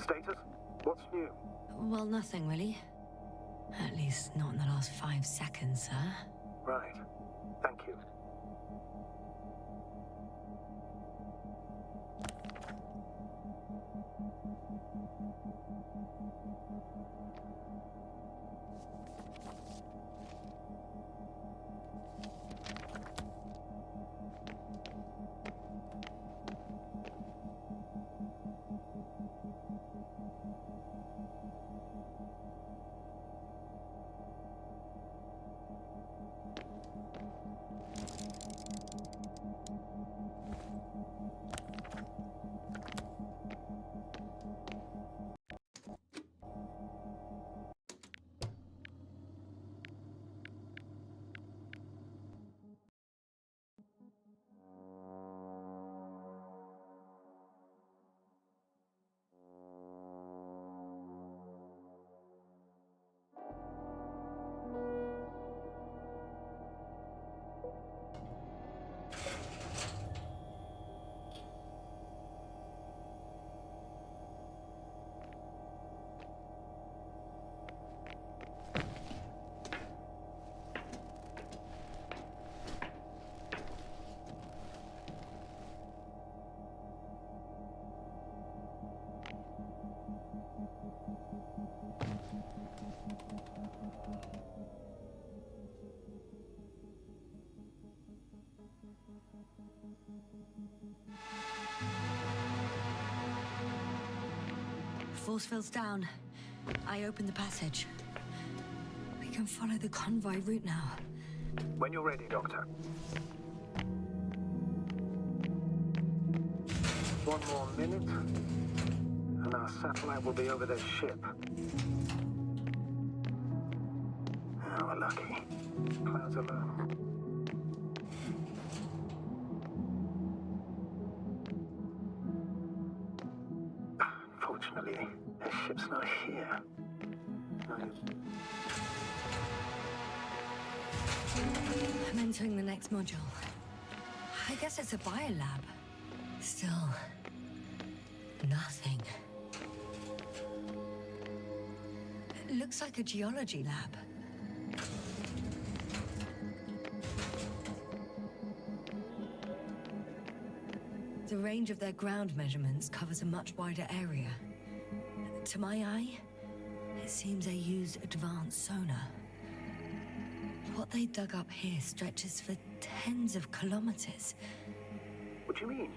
Status? What's new? Well, nothing really. At least not in the last 5 seconds, sir. Right. Thank you. Force field's down. I opened the passage. We can follow the convoy route now. When you're ready, Doctor. One more minute, and our satellite will be over their ship. Oh, we're lucky. Clouds are low. Fortunately, their ship's not here. I'm entering the next module. I guess it's a biolab. Still, nothing. It looks like a geology lab. The range of their ground measurements covers a much wider area. To my eye, it seems they used advanced sonar. What they dug up here stretches for tens of kilometers. What do you mean?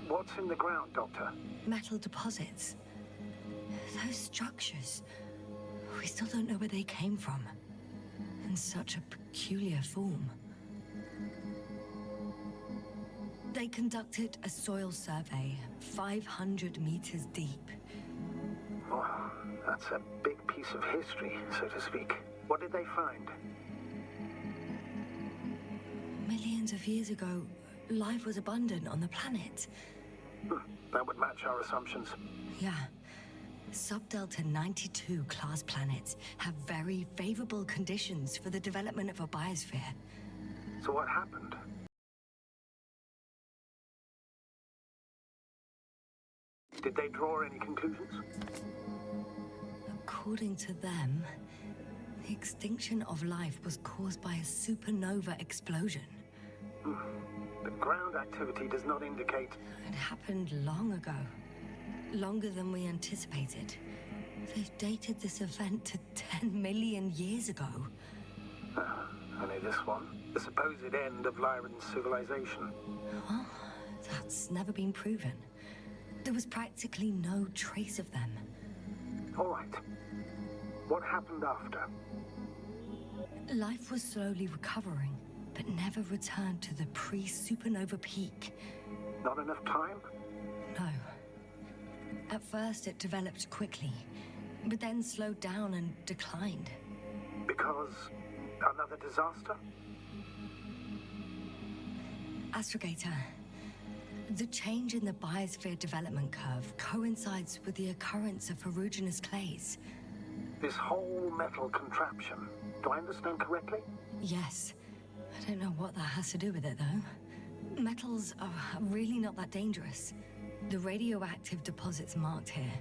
What's in the ground, Doctor? Metal deposits. Those structures. We still don't know where they came from. In such a peculiar form. They conducted a soil survey 500 meters deep. Oh, that's a big piece of history, so to speak. What did they find? Millions of years ago, life was abundant on the planet. That would match our assumptions. Yeah. Sub-Delta 92 class planets have very favorable conditions for the development of a biosphere. So what happened? Did they draw any conclusions? According to them, the extinction of life was caused by a supernova explosion. The ground activity does not indicate... It happened long ago. Longer than we anticipated. They've dated this event to 10 million years ago. Only this one. The supposed end of Lyran's civilization. Well, that's never been proven. There was practically no trace of them. All right. What happened after? Life was slowly recovering, but never returned to the pre-supernova peak. Not enough time? No. At first, it developed quickly, but then slowed down and declined. Because another disaster? Astrogator, the change in the biosphere development curve coincides with the occurrence of ferruginous clays. This whole metal contraption, do I understand correctly? Yes. I don't know what that has to do with it, though. Metals are really not that dangerous. The radioactive deposits marked here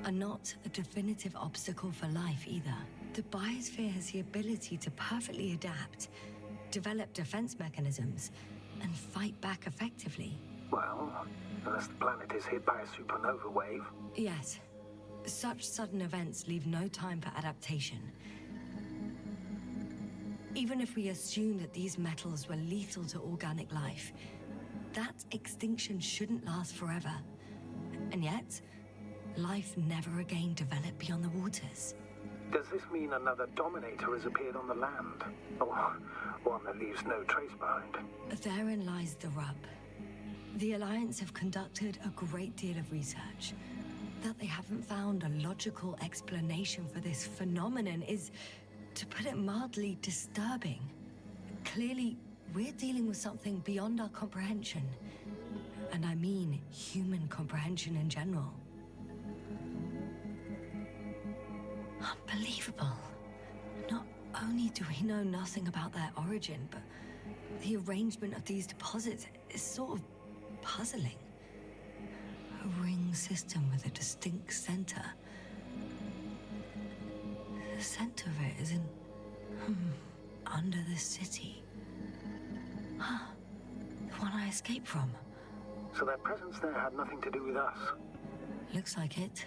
are not a definitive obstacle for life either. The biosphere has the ability to perfectly adapt, develop defense mechanisms, and fight back effectively. Well, unless the planet is hit by a supernova wave. Yes. Such sudden events leave no time for adaptation. Even if we assume that these metals were lethal to organic life, that extinction shouldn't last forever. And yet, life never again developed beyond the waters. Does this mean another Dominator has appeared on the land? Or one that leaves no trace behind? Therein lies the rub. The Alliance have conducted a great deal of research. That they haven't found a logical explanation for this phenomenon is, to put it mildly, disturbing. Clearly, we're dealing with something beyond our comprehension. And I mean human comprehension in general. Unbelievable. Not only do we know nothing about their origin, but the arrangement of these deposits is sort of puzzling. A ring system with a distinct center. The center of it is in... under the city. Huh. The one I escaped from. So their presence there had nothing to do with us? Looks like it.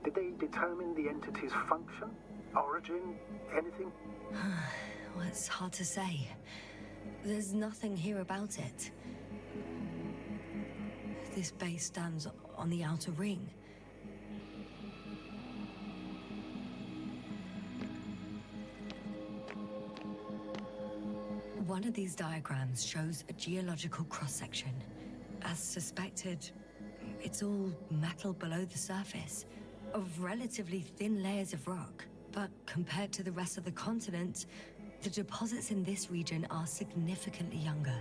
Did they determine the entity's function? Origin? Anything? Well, it's hard to say. There's nothing here about it. This base stands on the outer ring. One of these diagrams shows a geological cross-section. As suspected, it's all metal below the surface, of relatively thin layers of rock. But compared to the rest of the continent, the deposits in this region are significantly younger.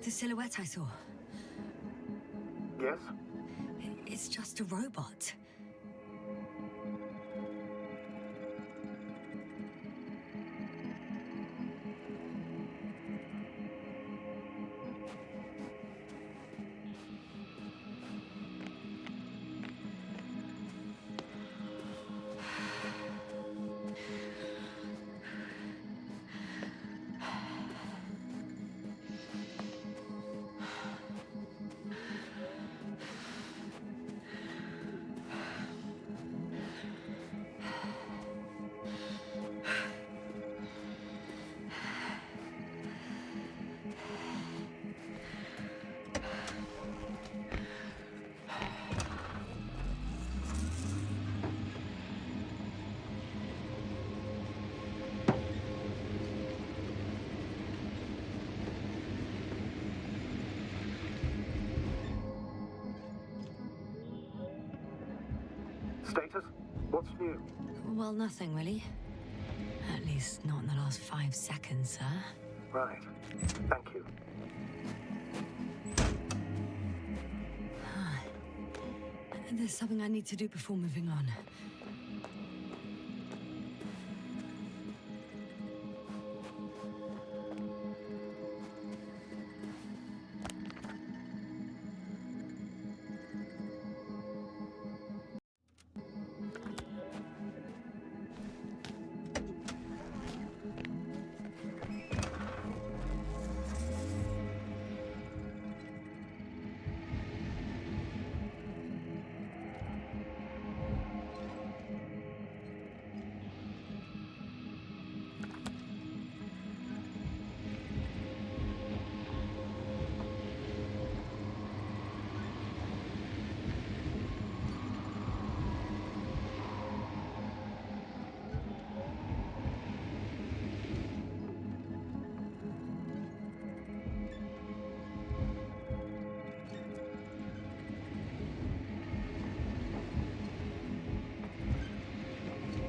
The silhouette I saw. Yes? It's just a robot. Status? What's new? Well, nothing really. At least not in the last 5 seconds, sir. Right. Thank you. There's something I need to do before moving on.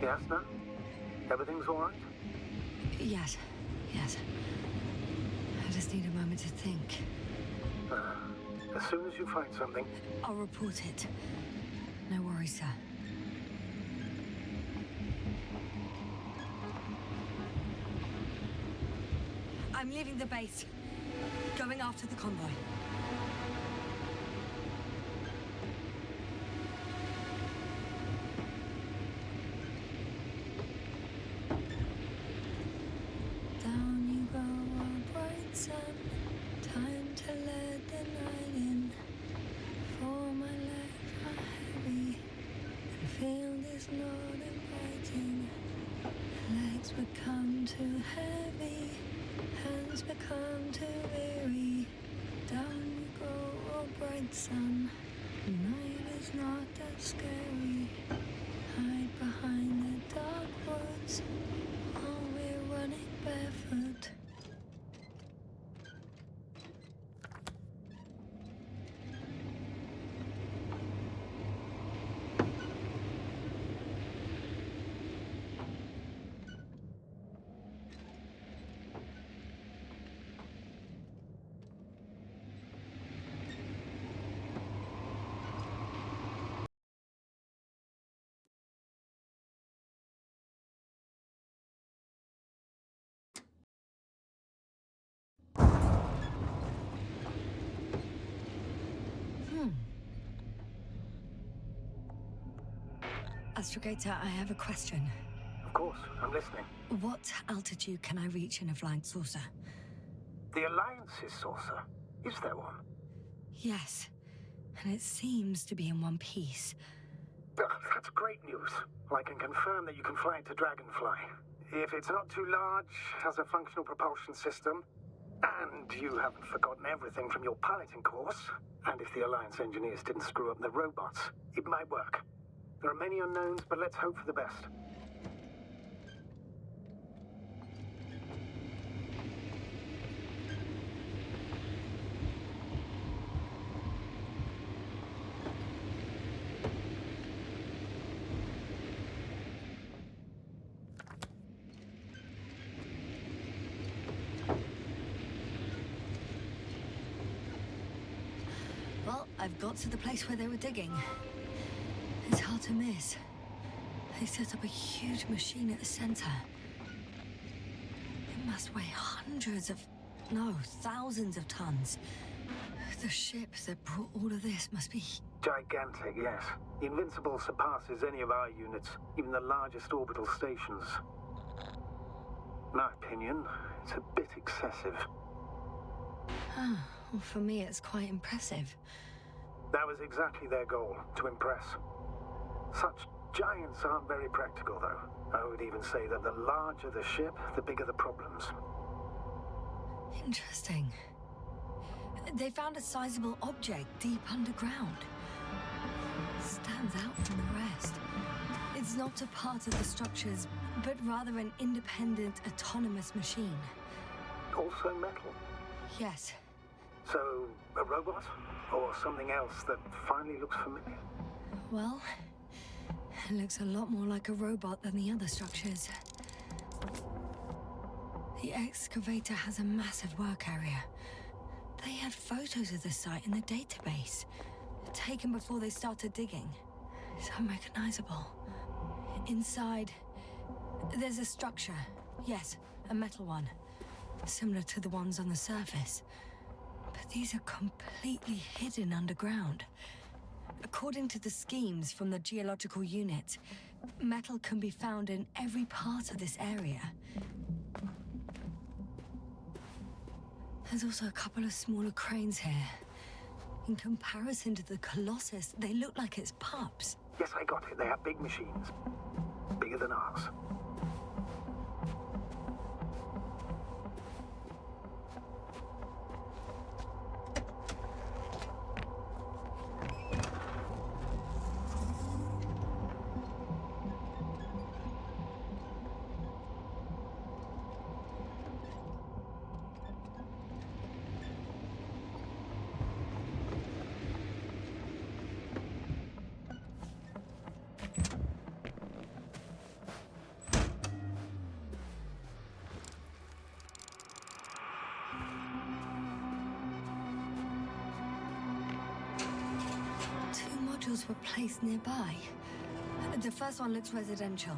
Yes, no? Everything's all right? Yes, yes. I just need a moment to think. As soon as you find something... I'll report it. No worries, sir. I'm leaving the base. Going after the convoy. Down you go, oh bright sun. Time to let the night in. For my legs are heavy. The field is not inviting. Legs become too heavy. Hands become too weary. Down you go, oh bright sun. Night is not that scary. Hide behind the dark woods while we're running barefoot. Astrogator, I have a question. Of course, I'm listening. What altitude can I reach in a flying saucer? The Alliance's saucer? Is there one? Yes, and it seems to be in one piece. That's great news. I can confirm that you can fly it to Dragonfly. If it's not too large, has a functional propulsion system, and you haven't forgotten everything from your piloting course, and if the Alliance engineers didn't screw up the robots, it might work. There are many unknowns, but let's hope for the best. Well, I've got to the place where they were digging. It's hard to miss. They set up a huge machine at the center. It must weigh thousands of tons. The ship that brought all of this must be... Gigantic, yes. The Invincible surpasses any of our units, even the largest orbital stations. In my opinion, it's a bit excessive. Well, for me, it's quite impressive. That was exactly their goal, to impress. Such giants aren't very practical, though. I would even say that the larger the ship, the bigger the problems. Interesting. They found a sizable object deep underground. Stands out from the rest. It's not a part of the structures, but rather an independent, autonomous machine. Also metal? Yes. So, a robot? Or something else that finally looks familiar? Well, it looks a lot more like a robot than the other structures. The excavator has a massive work area. They had photos of the site in the database, taken before they started digging. It's unrecognizable. Inside, there's a structure. Yes, a metal one. Similar to the ones on the surface. But these are completely hidden underground. According to the schemes from the geological unit, metal can be found in every part of this area. There's also a couple of smaller cranes here. In comparison to the Colossus, they look like it's pups. Yes, I got it. They have big machines. Bigger than ours. modules were placed nearby. The first one looks residential.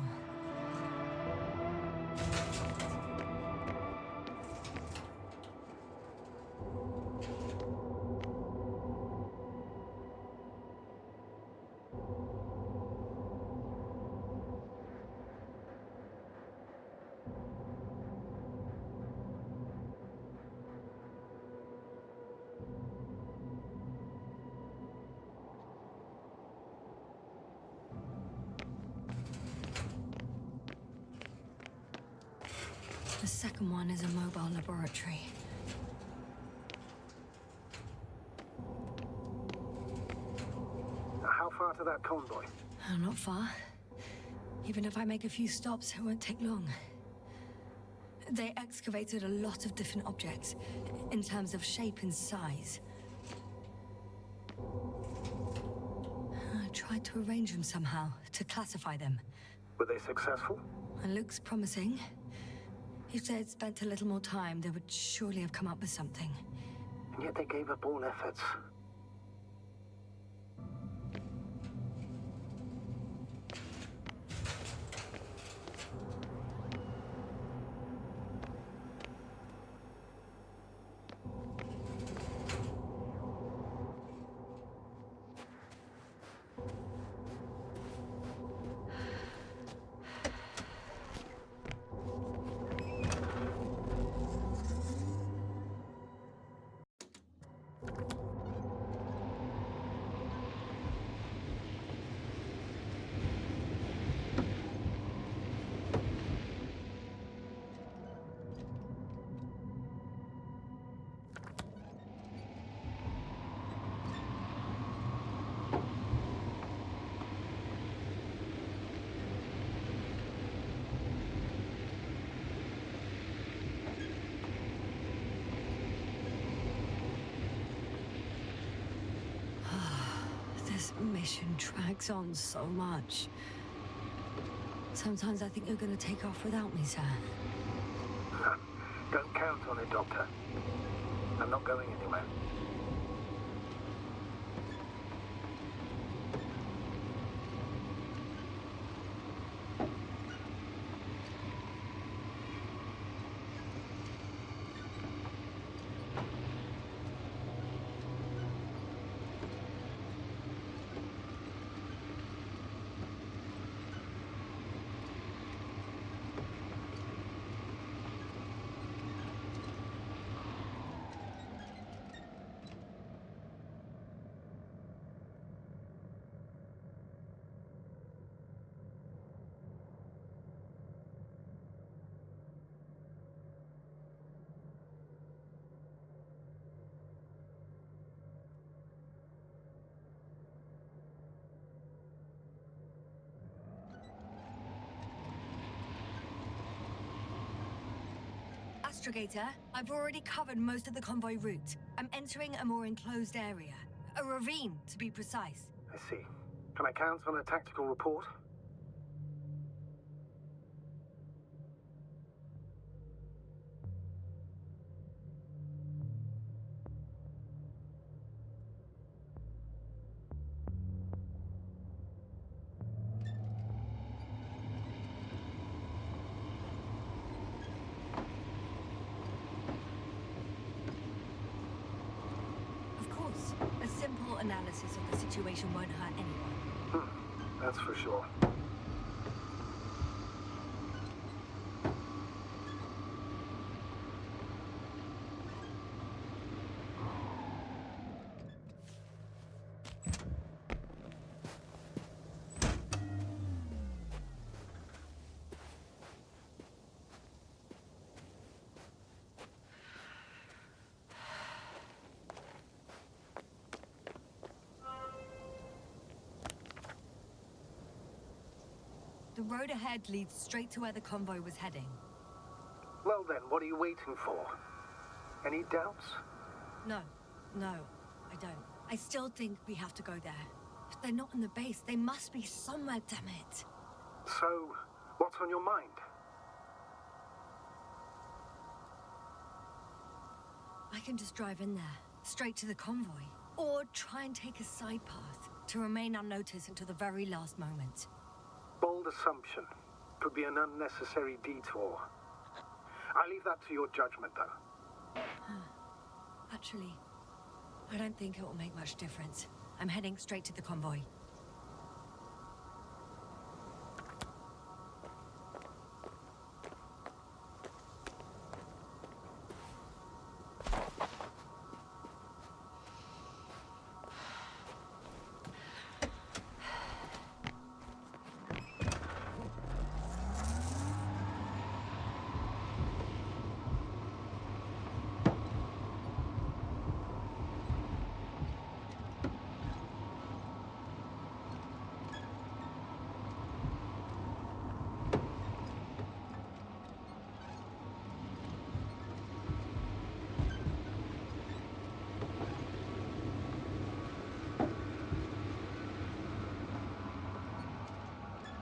The second one is a mobile laboratory. How far to that convoy? Not far. Even if I make a few stops, it won't take long. They excavated a lot of different objects, in terms of shape and size. I tried to arrange them somehow, to classify them. Were they successful? It looks promising. If they had spent a little more time, they would surely have come up with something. And yet they gave up all efforts. This mission drags on so much. Sometimes I think you're gonna take off without me, sir. Don't count on it, Doctor. I'm not going anywhere. Astrogator, I've already covered most of the convoy route. I'm entering a more enclosed area. A ravine, to be precise. I see. Can I count on a tactical report? Of course, a simple analysis of the situation won't hurt anyone. That's for sure. The road ahead leads straight to where the convoy was heading. Well then, what are you waiting for? Any doubts? No, I don't. I still think we have to go there. If they're not in the base, they must be somewhere, damn it. So, what's on your mind? I can just drive in there, straight to the convoy. Or try and take a side path. To remain unnoticed until the very last moment. Bold assumption. Could be an unnecessary detour. I leave that to your judgment, though. Actually, I don't think it will make much difference. I'm heading straight to the convoy.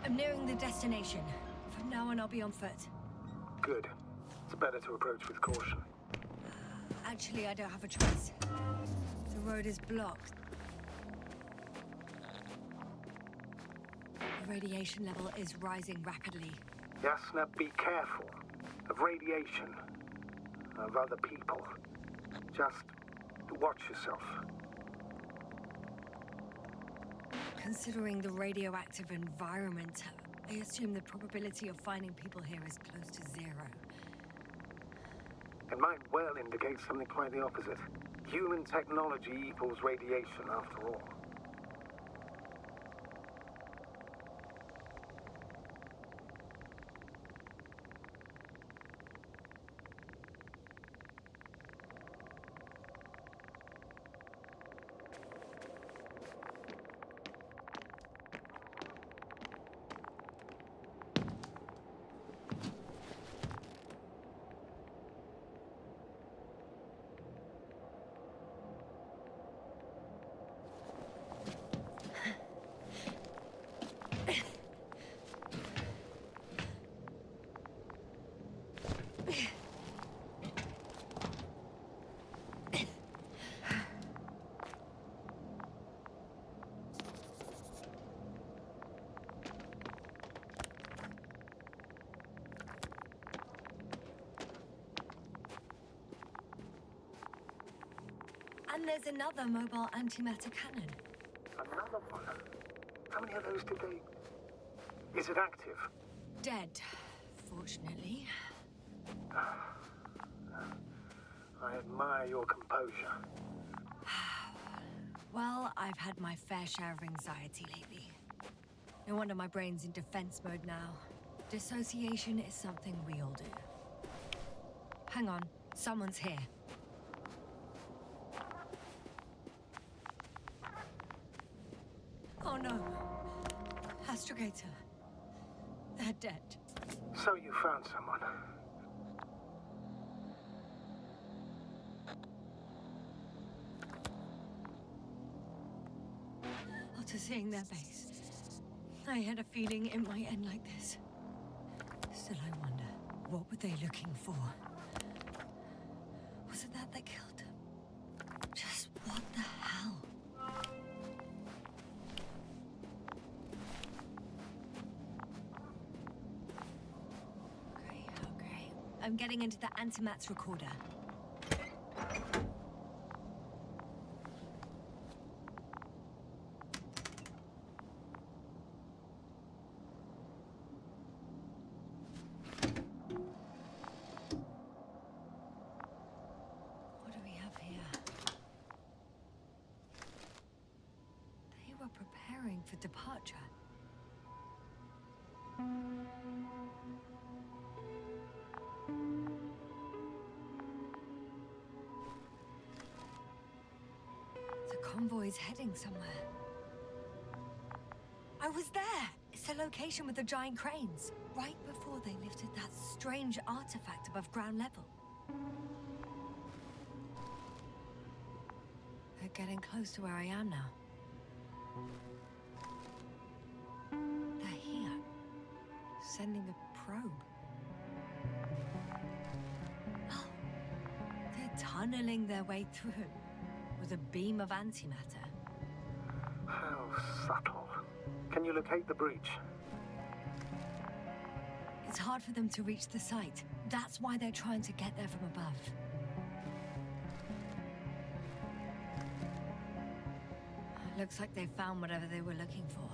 I'm nearing the destination. From now on, I'll be on foot. Good. It's better to approach with caution. Actually, I don't have a choice. The road is blocked. The radiation level is rising rapidly. Yasna, be careful. Of radiation. Of other people. Just watch yourself. Considering the radioactive environment, I assume the probability of finding people here is close to zero. It might well indicate something quite the opposite. Human technology equals radiation, after all. And there's another mobile antimatter cannon. Another one? How many of those did they... Is it active? Dead, fortunately. I admire your composure. Well, I've had my fair share of anxiety lately. No wonder my brain's in defense mode now. Dissociation is something we all do. Hang on, someone's here. Oh no. Astrogator. They're dead. So you found someone. After seeing their base, I had a feeling it might end like this. Still, I wonder, what were they looking for? Was it that they killed him? Just what the hell? Okay. I'm getting into the antimat's recorder. What do we have here? They were preparing for departure. The convoy's heading somewhere. I was there! It's the location with the giant cranes. Right before they lifted that strange artifact above ground level. They're getting close to where I am now. They're here. Sending a probe. Oh. They're tunneling their way through with a beam of antimatter. How subtle. Can you locate the breach? It's hard for them to reach the site. That's why they're trying to get there from above. Looks like they found whatever they were looking for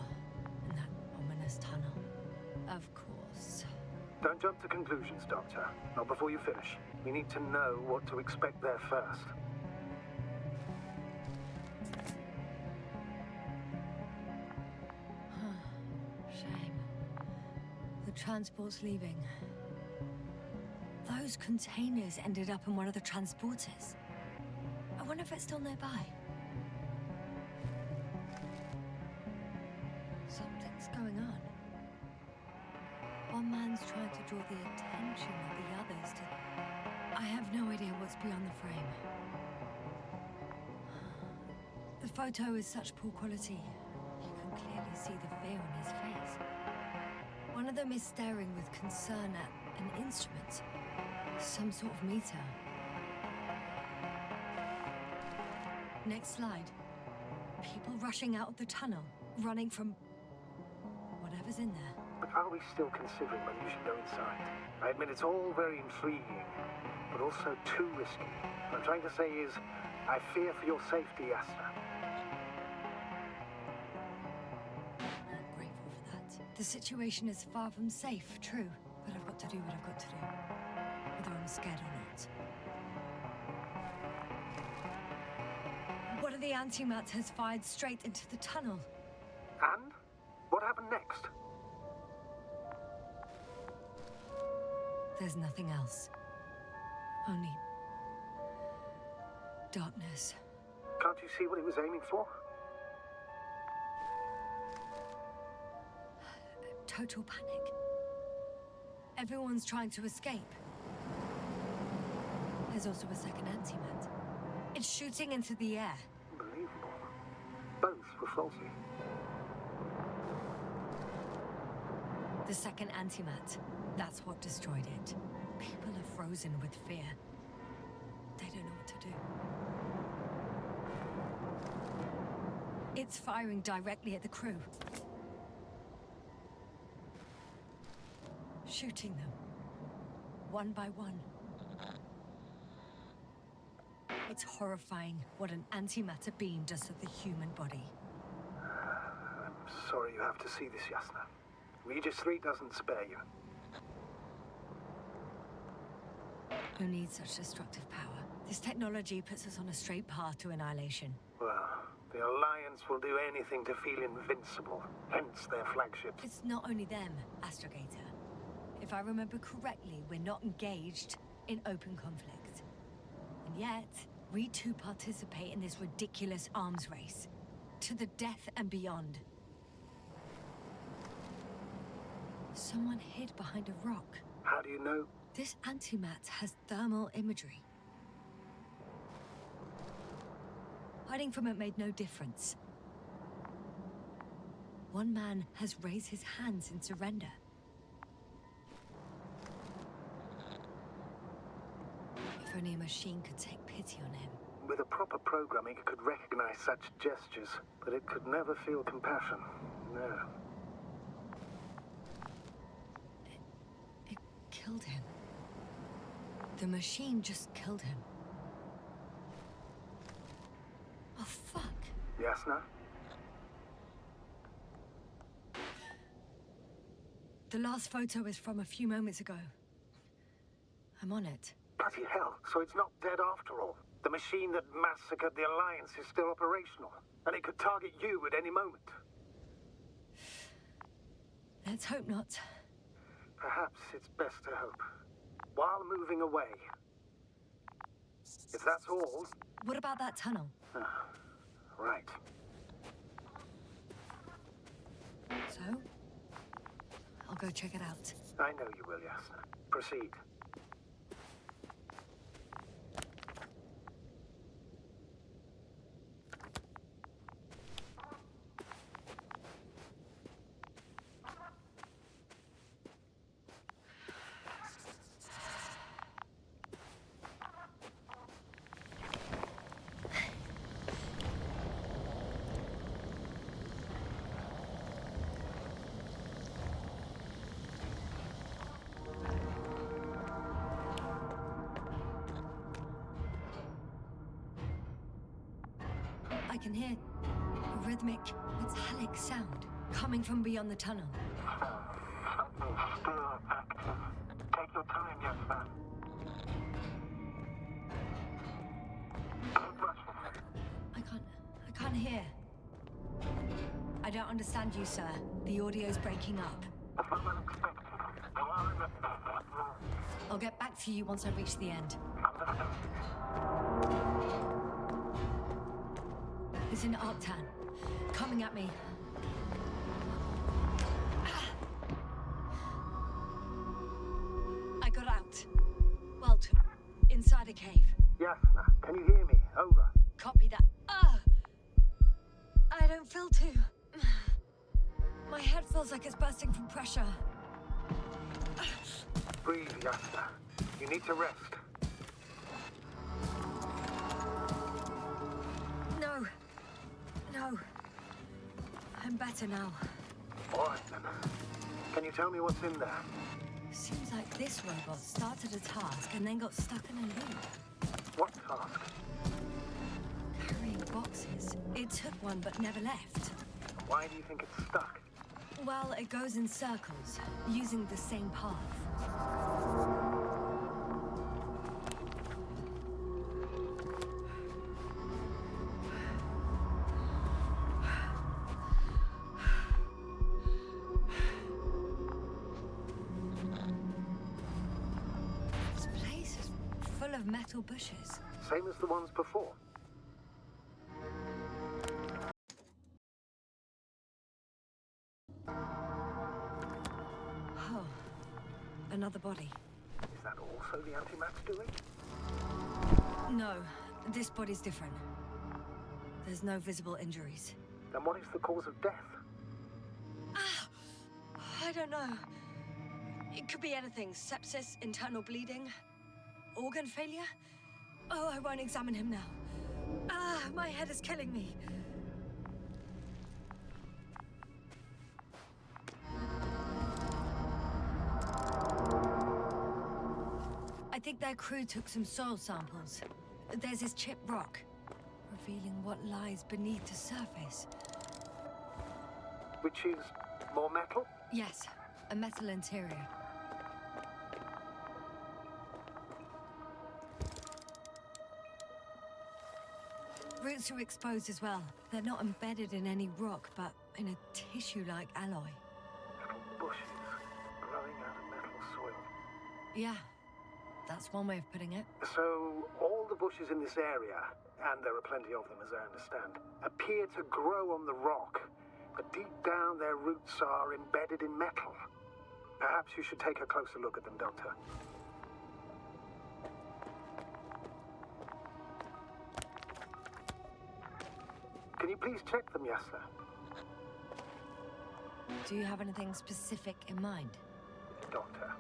in that ominous tunnel. Of course. Don't jump to conclusions, Doctor. Not before you finish. We need to know what to expect there first. Shame. The transport's leaving. Those containers ended up in one of the transporters. I wonder if it's still nearby. Something's going on. One man's trying to draw the attention of the others to... I have no idea what's beyond the frame. The photo is such poor quality. You can clearly see the fear on his face. One of them is staring with concern at an instrument. Some sort of meter. Next slide. People rushing out of the tunnel, running from whatever's in there. But are we still considering whether you should go inside? I admit it's all very intriguing, but also too risky. What I'm trying to say is, I fear for your safety, Yasna. I'm grateful for that. The situation is far from safe, true, but I've got to do what I've got to do, whether I'm scared or not. One of the antimats has fired straight into the tunnel. And? What happened next? There's nothing else. Only... darkness. Can't you see what he was aiming for? Total panic. Everyone's trying to escape. There's also a second antimat. It's shooting into the air. Unbelievable. Both were faulty. The second antimat. That's what destroyed it. People are frozen with fear. They don't know what to do. It's firing directly at the crew. Shooting them. One by one. It's horrifying what an antimatter beam does to the human body. I'm sorry you have to see this, Yasna. Regis 3 doesn't spare you. Who needs such destructive power? This technology puts us on a straight path to annihilation. Well, the Alliance will do anything to feel invincible, hence their flagship. It's not only them, Astrogator. If I remember correctly, we're not engaged in open conflict. And yet, we too participate in this ridiculous arms race. To the death and beyond. Someone hid behind a rock. How do you know? This antimat has thermal imagery. Hiding from it made no difference. One man has raised his hands in surrender. If only a machine could take pity on him. With a proper programming, it could recognize such gestures, but it could never feel compassion. No. It killed him. The machine just killed him. Oh, fuck. Yasna? The last photo is from a few moments ago. I'm on it. Bloody hell, so it's not dead after all. The machine that massacred the Alliance is still operational, and it could target you at any moment. Let's hope not. Perhaps it's best to hope. While moving away. If that's all... What about that tunnel? Right. So? I'll go check it out. I know you will, Yasna. Proceed. I can hear a rhythmic, metallic sound coming from beyond the tunnel. Something still active. Take your time, young man. Keep rushing. I can't hear. I don't understand you, sir. The audio's breaking up. It's not unexpected. They are in the I'll get back to you once I reach the end. Understood. It's in Arctan. Coming at me. I got out. Well, inside a cave. Yasna, can you hear me? Over. Copy that. I don't feel too... My head feels like it's bursting from pressure. Breathe, Yasna. You need to rest. No. I'm better now. All right, then. Can you tell me what's in there? Seems like this robot started a task and then got stuck in a loop. What task? Carrying boxes. It took one but never left. Why do you think it's stuck? Well, it goes in circles, using the same path. This place is full of metal bushes. Same as the ones before. Oh, another body. Is that also the antimat's doing? No, this body's different. There's no visible injuries. Then what is the cause of death? I don't know. It could be anything. Sepsis, internal bleeding, organ failure. Oh, I won't examine him now. My head is killing me. I think their crew took some soil samples. There's this chipped rock, revealing what lies beneath the surface. Which is more metal? Yes, a metal interior. Roots are exposed as well. They're not embedded in any rock, but in a tissue-like alloy. Little bushes growing out of metal soil. Yeah, that's one way of putting it. So, all the bushes in this area, and there are plenty of them as I understand, appear to grow on the rock, but deep down their roots are embedded in metal. Perhaps you should take a closer look at them, Doctor. Can you please check them, Yasna? Do you have anything specific in mind? Doctor,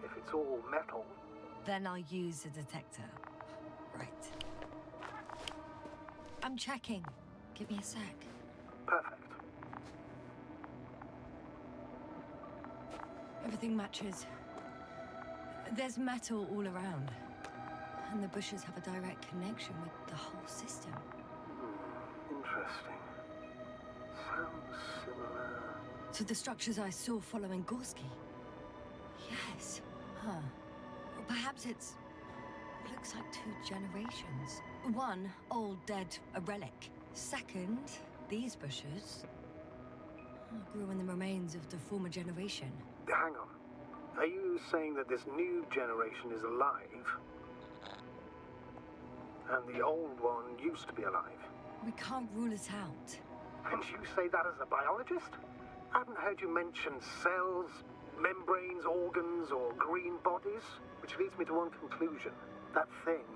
if it's all metal... Then I'll use a detector. Right. I'm checking. Give me a sec. Perfect. Everything matches. There's metal all around. And the bushes have a direct connection with the whole system. Interesting. Sounds similar... To the structures I saw following Gorski. Yes. Huh. Or perhaps it's... looks like 2 generations. One, old, dead, a relic. Second, these bushes grew in the remains of the former generation. Hang on. Are you saying that this new generation is alive? And the old one used to be alive? We can't rule it out. And you say that as a biologist? I haven't heard you mention cells, membranes, organs, or green bodies. Which leads me to one conclusion. That thing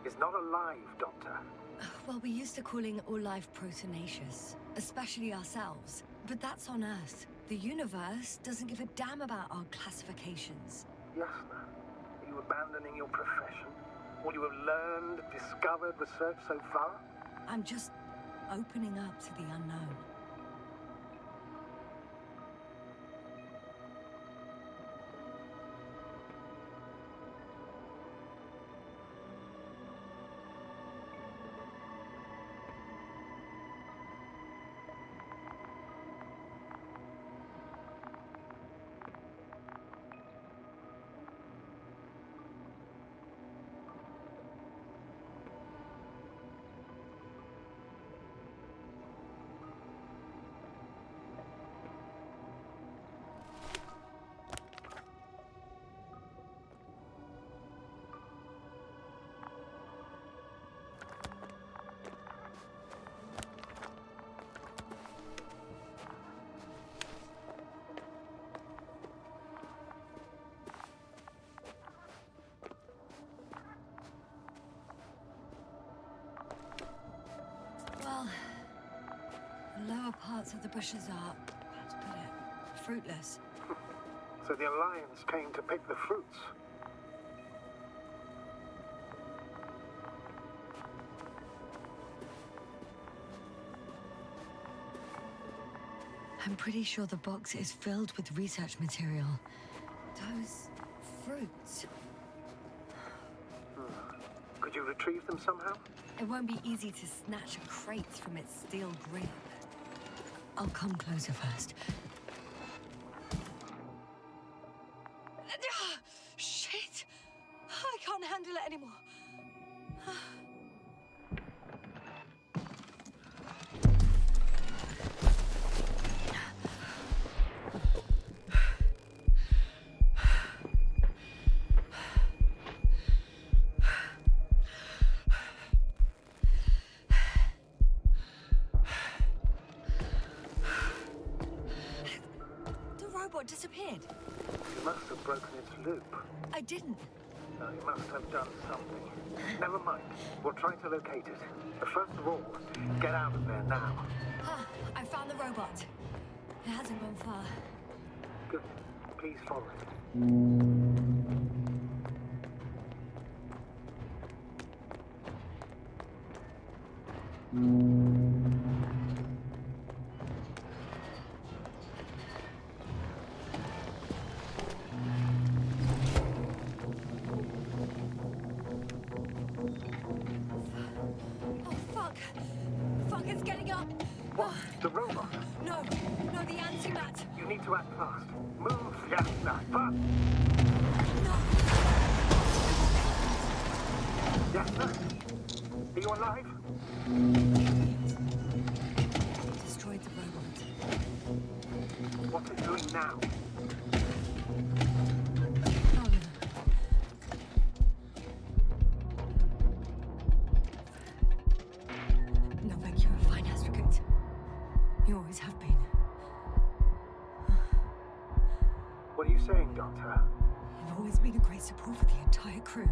is not alive, Doctor. Well, we're used to calling all life proteinaceous, especially ourselves. But that's on Earth. The universe doesn't give a damn about our classifications. Yasna, are you abandoning your profession? All you have learned, discovered, researched so far? I'm just opening up to the unknown. So the bushes are, how to put it, fruitless. So the Alliance came to pick the fruits. I'm pretty sure the box is filled with research material. Those fruits. Could you retrieve them somehow? It won't be easy to snatch a crate from its steel grip. I'll come closer first. Shit! I can't handle it anymore. The robot disappeared. You must have broken its loop. I didn't. No, you must have done something. Never mind. We'll try to locate it. But first of all, get out of there now. I found the robot. It hasn't gone far. Good. Please follow it. Oh, fuck! Fuck, it's getting up! What? The robot? No, the antimat! You need to act fast. Move, yes, fast. No! Yes, sir. Are you alive? Destroyed the robot. What's it doing now? Oh, no. Novak, you're a fine astrogate. You always have been. What are you saying, Doctor? You've always been a great support for the entire crew.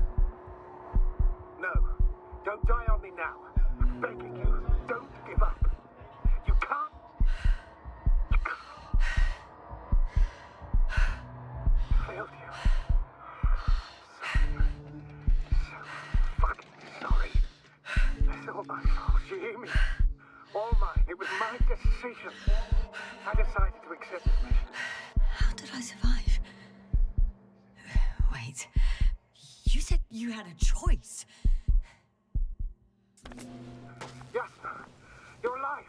No. Don't die on me now. I'm begging you. Don't give up. You can't. You can't. I failed you. So fucking sorry. It's all my fault. You hear me? All mine. It was my decision. I decided to accept this mission. How did I survive? Wait. You said you had a choice. Yes, you're alive.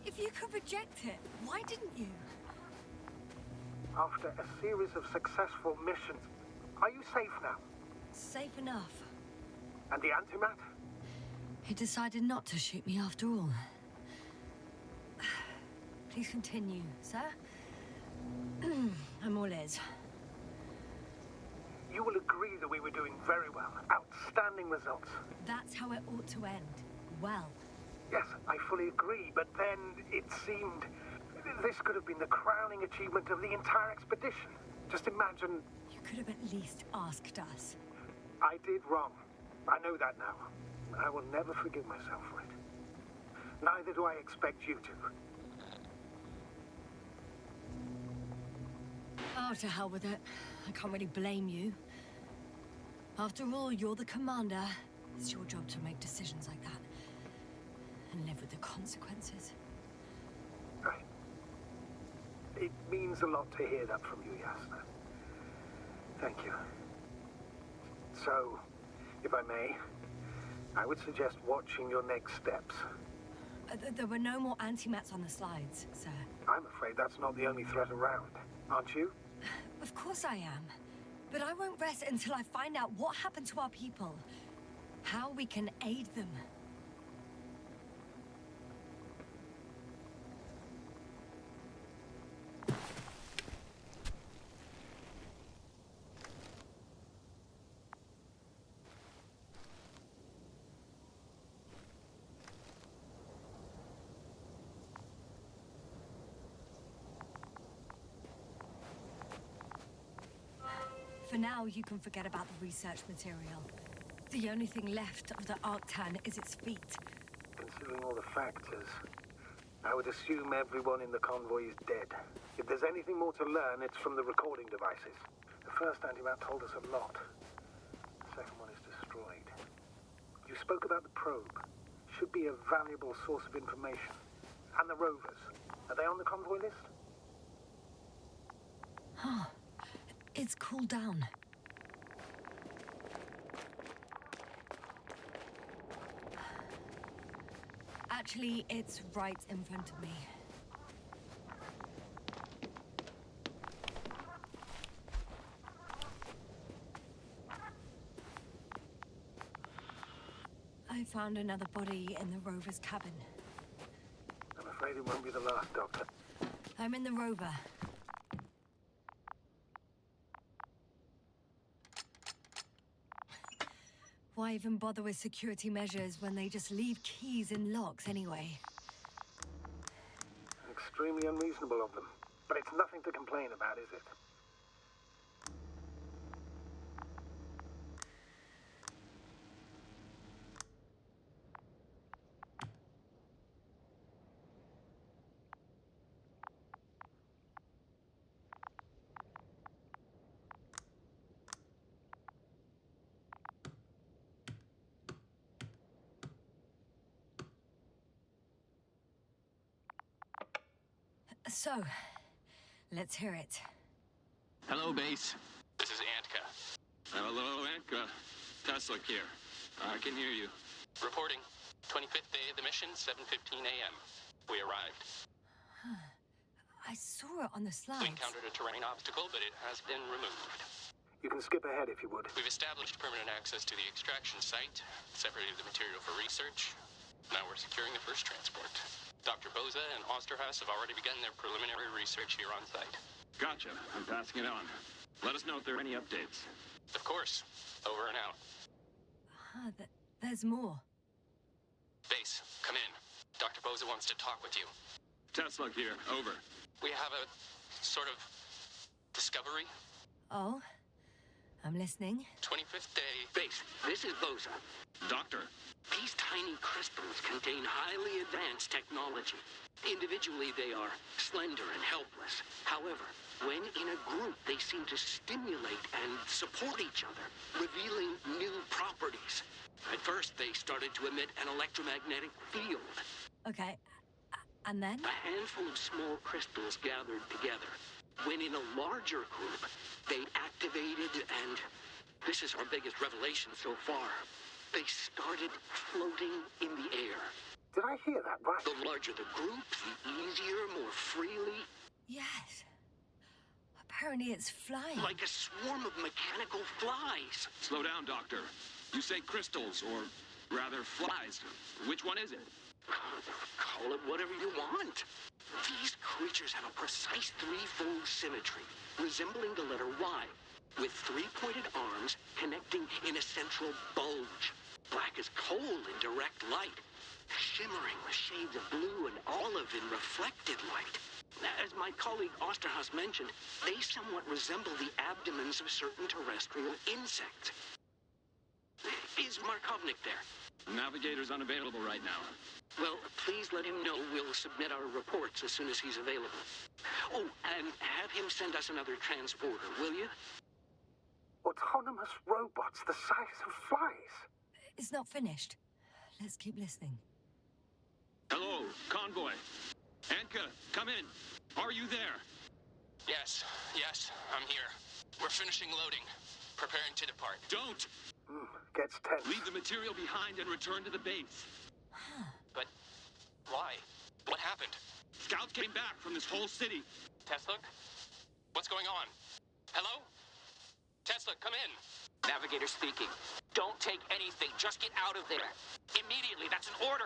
If you could reject it, why didn't you? After a series of successful missions, are you safe now? Safe enough. And the antimat? He decided not to shoot me after all. Please continue, sir. I'm all ears. You will agree that we were doing very well. Outstanding results. That's how it ought to end. Well. Yes, I fully agree, but then it seemed this could have been the crowning achievement of the entire expedition. Just imagine. You could have at least asked us. I did wrong. I know that now. I will never forgive myself for it. Neither do I expect you to. Oh, to hell with it. I can't really blame you. After all, you're the commander. It's your job to make decisions like that. And live with the consequences. Right. It means a lot to hear that from you, Yasna. Thank you. So, if I may, I would suggest watching your next steps. There were no more antimats on the slides, sir. I'm afraid that's not the only threat around, aren't you? Of course I am. But I won't rest until I find out what happened to our people. How we can aid them. For now, you can forget about the research material. The only thing left of the Arctan is its feet. Considering all the factors, I would assume everyone in the convoy is dead. If there's anything more to learn, it's from the recording devices. The first anti-map told us a lot. The second one is destroyed. You spoke about the probe. Should be a valuable source of information. And the rovers. Are they on the convoy list? Huh. It's cooled down. Actually, it's right in front of me. I found another body in the rover's cabin. I'm afraid it won't be the last, Doctor. I'm in the rover. Why even bother with security measures when they just leave keys in locks anyway? Extremely unreasonable of them. But it's nothing to complain about, is it? So, let's hear it. Hello, base. This is Antka. Hello, Antka. Tesla here. I can hear you. Reporting. 25th day of the mission, 7:15 a.m. We arrived. I saw it on the slides. We encountered a terrain obstacle, but it has been removed. You can skip ahead if you would. We've established permanent access to the extraction site, separated the material for research. Now we're securing the first transport. Dr. Boza and Osterhaus have already begun their preliminary research here on site. Gotcha. I'm passing it on. Let us know if there are any updates. Of course. Over and out. There's more. Base, come in. Dr. Boza wants to talk with you. Tesla here. Over. We have a sort of discovery. Oh? I'm listening. 25th day. Base, this is Boza. Doctor. These tiny crystals contain highly advanced technology. Individually, they are slender and helpless. However, when in a group, they seem to stimulate and support each other, revealing new properties. At first, they started to emit an electromagnetic field. Okay. And then? A handful of small crystals gathered together. When in a larger group, they activated and... this is our biggest revelation so far. They started floating in the air. Did I hear that right? The larger the group, the easier, more freely. Yes. Apparently it's flying. Like a swarm of mechanical flies. Slow down, Doctor. You say crystals, or rather flies. Which one is it? Call it whatever you want. These creatures have a precise threefold symmetry, resembling the letter Y, with three-pointed arms connecting in a central bulge. Black as coal in direct light, shimmering with shades of blue and olive in reflected light. As my colleague Osterhaus mentioned, they somewhat resemble the abdomens of certain terrestrial insects. Is Markovnik there? Navigator's unavailable right now. Well, please let him know we'll submit our reports as soon as he's available. Oh, and have him send us another transporter, will you? Autonomous robots the size of flies. It's not finished. Let's keep listening. Hello, convoy. Antka, come in. Are you there? Yes, I'm here. We're finishing loading. Preparing to depart. Don't! Gets tense. Leave the material behind and return to the base. But why? What happened? Scouts came back from this whole city. Tesla? What's going on? Hello? Tesla, come in. Navigator speaking. Don't take anything. Just get out of there. Immediately. That's an order.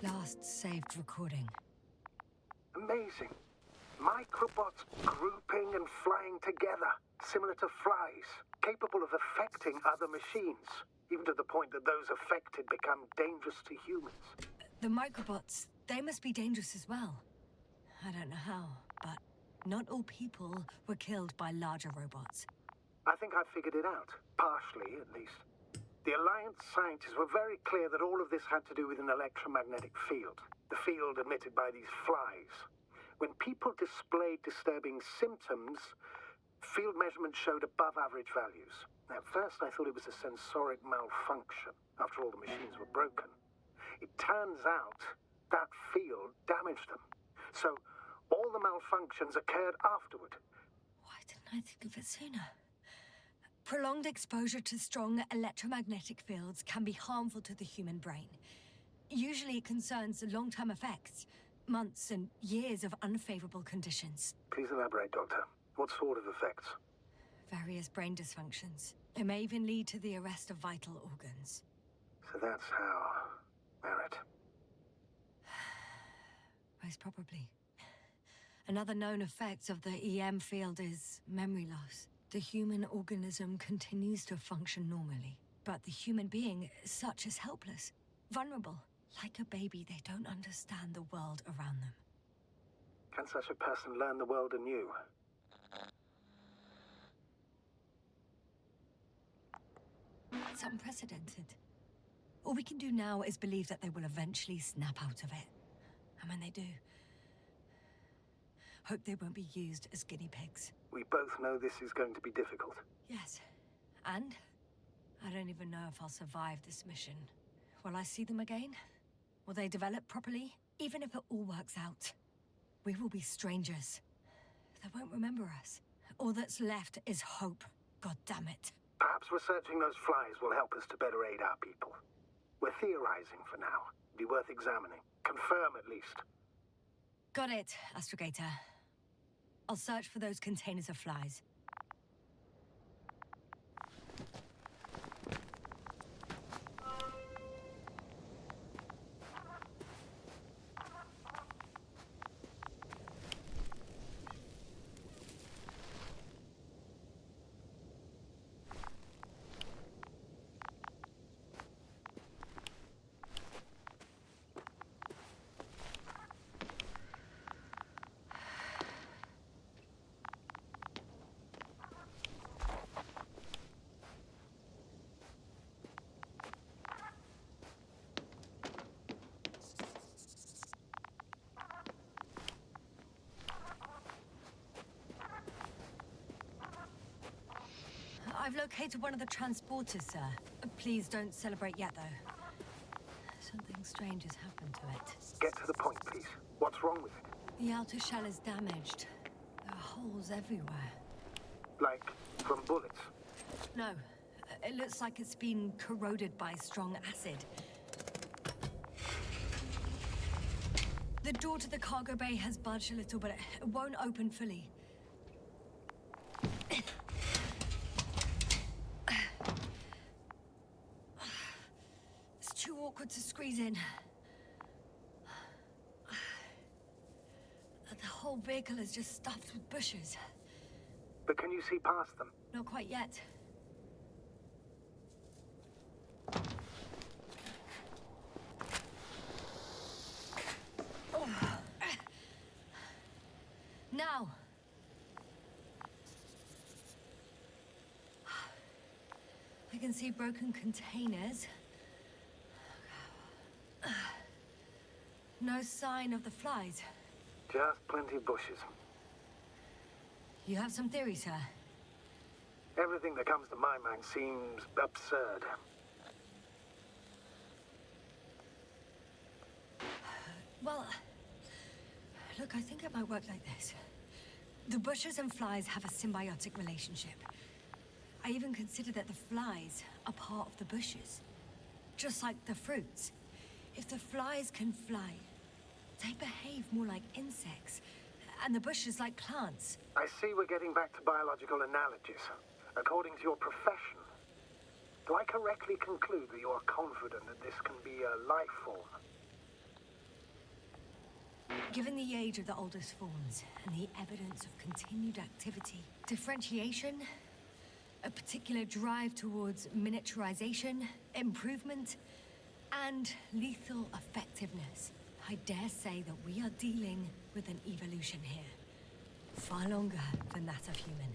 Last saved recording. Amazing. Microbots grouping and flying together, similar to flies, capable of affecting other machines, even to the point that those affected become dangerous to humans. The microbots, they must be dangerous as well. I don't know how, but not all people were killed by larger robots. I think I figured it out, partially at least. The Alliance scientists were very clear that all of this had to do with an electromagnetic field. The field emitted by these flies. When people displayed disturbing symptoms, field measurements showed above average values. At first, I thought it was a sensoric malfunction. After all, the machines were broken. It turns out that field damaged them. So, all the malfunctions occurred afterward. Why didn't I think of it sooner? Prolonged exposure to strong electromagnetic fields can be harmful to the human brain. Usually it concerns long-term effects, months and years of unfavorable conditions. Please elaborate, Doctor. What sort of effects? Various brain dysfunctions. It may even lead to the arrest of vital organs. So that's how... Merit. Most probably. Another known effect of the EM field is memory loss. The human organism continues to function normally, but the human being is such as helpless, vulnerable. Like a baby, they don't understand the world around them. Can such a person learn the world anew? It's unprecedented. All we can do now is believe that they will eventually snap out of it. And when they do, hope they won't be used as guinea pigs. We both know this is going to be difficult. Yes. And I don't even know if I'll survive this mission. Will I see them again? Will they develop properly? Even if it all works out, we will be strangers. They won't remember us. All that's left is hope. God damn it. Perhaps researching those flies will help us to better aid our people. We're theorizing for now. Be worth examining. Confirm at least. Got it, Astrogator. I'll search for those containers of flies. I've located one of the transporters, sir. Please don't celebrate yet, though. Something strange has happened to it. Get to the point, please. What's wrong with it? The outer shell is damaged. There are holes everywhere. Like, from bullets? No, it looks like it's been corroded by strong acid. The door to the cargo bay has budged a little, but it won't open fully. It's too awkward to squeeze in. The whole vehicle is just stuffed with bushes. But can you see past them? Not quite yet. Now. I can see broken containers. No sign of the flies. Just plenty of bushes. You have some theory, sir? Everything that comes to my mind seems absurd. Well, look, I think it might work like this. The bushes and flies have a symbiotic relationship. I even consider that the flies are part of the bushes. Just like the fruits. If the flies can fly, they behave more like insects, and the bushes like plants. I see we're getting back to biological analogies. According to your profession, do I correctly conclude that you are confident that this can be a life form? Given the age of the oldest forms and the evidence of continued activity, differentiation, a particular drive towards miniaturization, improvement, and lethal effectiveness, I dare say that we are dealing with an evolution here. Far longer than that of human.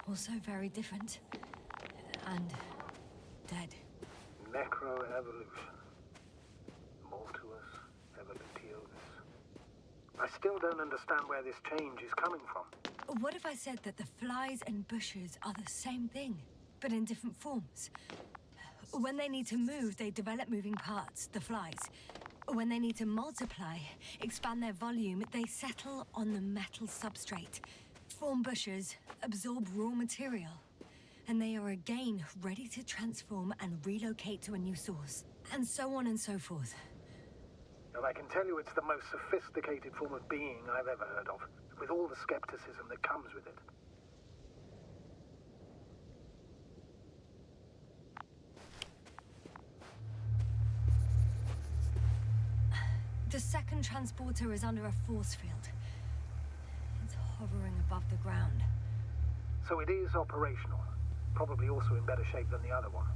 Also very different. And dead. Necroevolution. Mortuus evolutionis. I still don't understand where this change is coming from. What if I said that the flies and bushes are the same thing, but in different forms? When they need to move, they develop moving parts, the flies. When they need to multiply, expand their volume, they settle on the metal substrate, form bushes, absorb raw material. And they are again ready to transform and relocate to a new source. And so on and so forth. And I can tell you it's the most sophisticated form of being I've ever heard of, with all the skepticism that comes with it. The second transporter is under a force field. It's hovering above the ground. So it is operational. Probably also in better shape than the other one.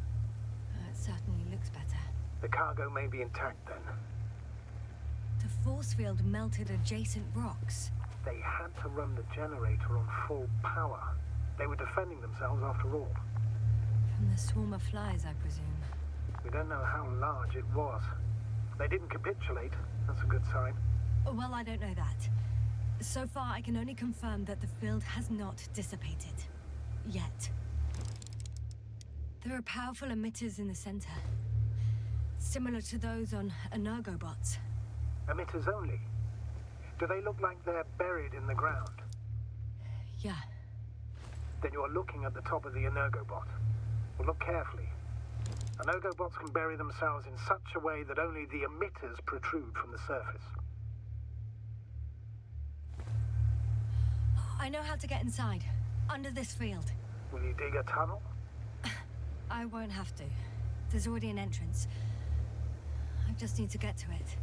It certainly looks better. The cargo may be intact then. The force field melted adjacent rocks. They had to run the generator on full power. They were defending themselves after all. From the swarm of flies, I presume. We don't know how large it was. They didn't capitulate. That's a good sign. Well, I don't know that. So far, I can only confirm that the field has not dissipated. Yet. There are powerful emitters in the center. Similar to those on Energobots. Emitters only? Do they look like they're buried in the ground? Yeah. Then you're looking at the top of the Energobot. Well, look carefully. Energobots can bury themselves in such a way that only the emitters protrude from the surface. I know how to get inside. Under this field. Will you dig a tunnel? I won't have to. There's already an entrance. I just need to get to it.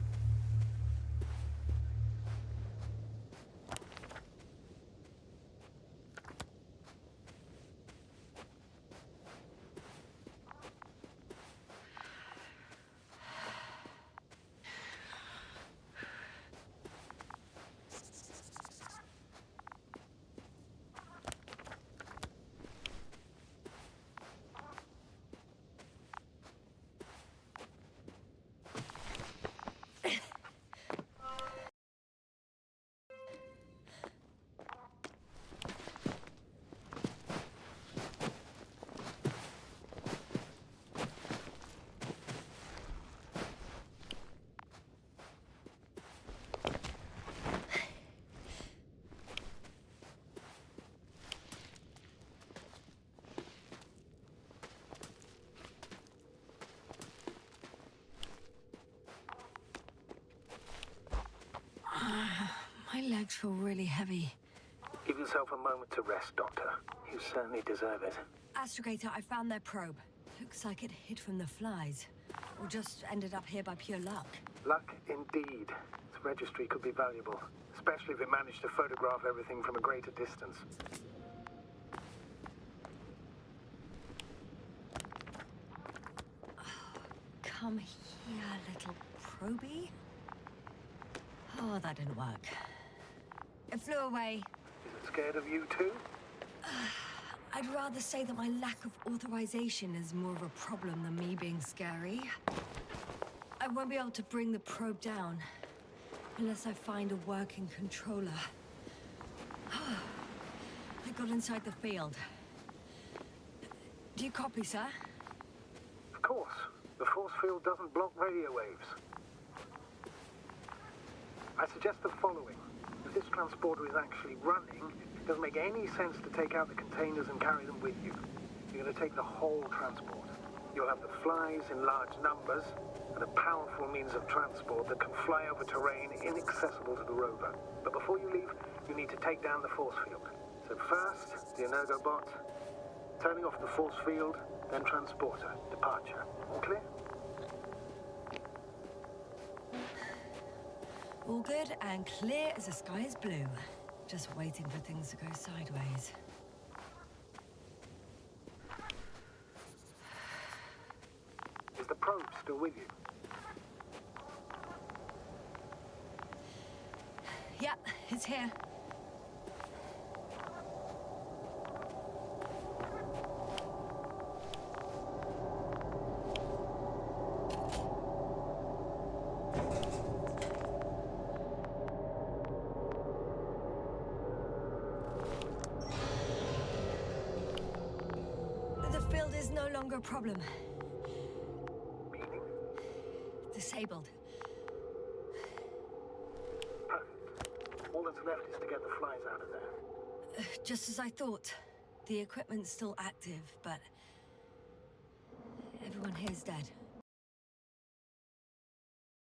My legs feel really heavy. Give yourself a moment to rest, Doctor. You certainly deserve it. Astrogator, I found their probe. Looks like it hid from the flies. Or just ended up here by pure luck. Luck indeed. Its registry could be valuable, especially if it managed to photograph everything from a greater distance. Come here, little probie. Oh, that didn't work. It flew away. Is it scared of you too? I'd rather say that my lack of authorization is more of a problem than me being scary. I won't be able to bring the probe down unless I find a working controller. I got inside the field. Do you copy, sir? Of course. The force field doesn't block radio waves. I suggest the following. If this transporter is actually running, it doesn't make any sense to take out the containers and carry them with you. You're going to take the whole transport. You'll have the flies in large numbers, and a powerful means of transport that can fly over terrain inaccessible to the rover. But before you leave, you need to take down the force field. So first, the Energobot, turning off the force field, then transporter, departure. All clear? All good and clear as the sky is blue. Just waiting for things to go sideways. Is the probe still with you? Yep, it's here. no longer a problem. Meaning? Disabled. Perfect. All that's left is to get the flies out of there. Just as I thought. The equipment's still active, but everyone here's dead.